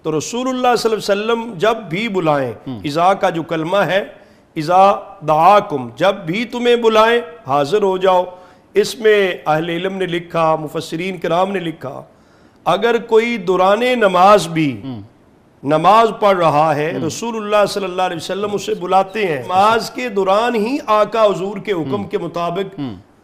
تو رسول اللہ صلی اللہ علیہ وسلم جب بھی بلائیں، اذا کا جو کلمہ ہے، اذا دعاکم، جب بھی تمہیں بلائیں حاضر ہو جاؤ۔ اس میں اہل علم نے لکھا، مفسرین کرام نے لکھا، اگر کوئی دوران نماز بھی نماز پڑھ رہا ہے، رسول اللہ صلی اللہ علیہ وسلم اسے بلاتے ہیں، نماز کے دوران ہی آقا حضور کے حکم کے مطابق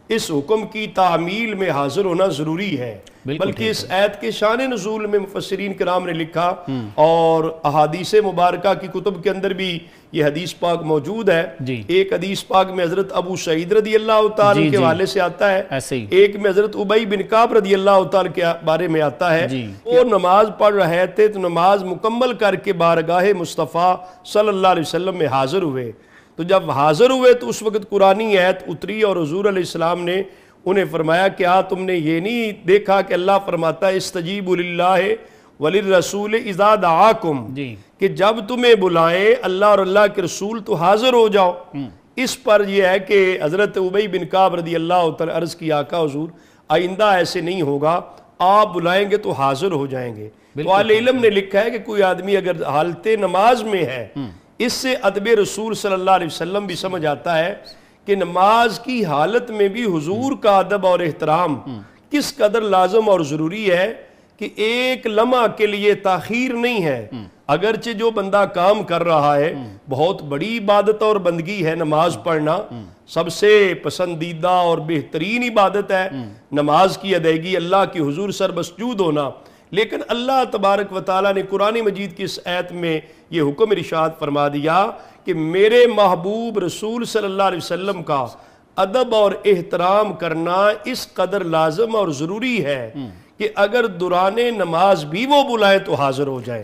اس حکم کی تعمیل میں حاضر ہونا ضروری ہے۔ بلکہ اس آیت کے شان نزول میں مفسرین کرام نے لکھا، اور احادیث مبارکہ کی کتب کے اندر بھی یہ حدیث پاک موجود ہے۔ ایک حدیث پاک میں حضرت ابو سعید رضی اللہ تعالیٰ کے حوالے سے آتا ہے، ایک میں حضرت ابی بن کعب رضی اللہ تعالیٰ کے بارے میں آتا ہے، وہ نماز پڑھ رہے تھے تو نماز مکمل کر کے بارگاہ مصطفیٰ صلی اللہ علیہ وسلم میں حاضر ہوئے۔ تو جب حاضر ہوئے تو اس وقت قرآنی آیت اتری، اور حضور علیہ السلام نے انہیں فرمایا، کیا تم نے یہ نہیں دیکھا کہ اللہ فرماتا ہے استجیبوا للہ وللرسول اذا دعاکم، کہ جب تمہیں بلائیں اللہ اور اللہ کے رسول تو حاضر ہو جاؤ۔ اس پر یہ ہے کہ حضرت ابی بن کعب رضی اللہ تعالیٰ عرض کی، آقا حضور آئندہ ایسے نہیں ہوگا، آپ بلائیں گے تو حاضر ہو جائیں گے۔ تو اہل علم نے لکھا ہے کہ کوئی آدمی اگر حالت نماز میں ہے، اس سے ادب رسول صلی اللہ علیہ وسلم بھی سمجھ آتا ہے کہ نماز کی حالت میں بھی حضور کا ادب اور احترام کس قدر لازم اور ضروری ہے، کہ ایک لمحہ کے لیے تاخیر نہیں ہے۔ اگرچہ جو بندہ کام کر رہا ہے، بہت بڑی عبادت اور بندگی ہے نماز پڑھنا، سب سے پسندیدہ اور بہترین عبادت ہے نماز کی ادائیگی، اللہ کی حضور سر مسجود ہونا، لیکن اللہ تبارک و تعالیٰ نے قرآن مجید کی اس آیت میں یہ حکم ارشاد فرما دیا کہ میرے محبوب رسول صلی اللہ علیہ وسلم کا ادب اور احترام کرنا اس قدر لازم اور ضروری ہے کہ اگر دوران نماز بھی وہ بلائیں تو حاضر ہو جائیں۔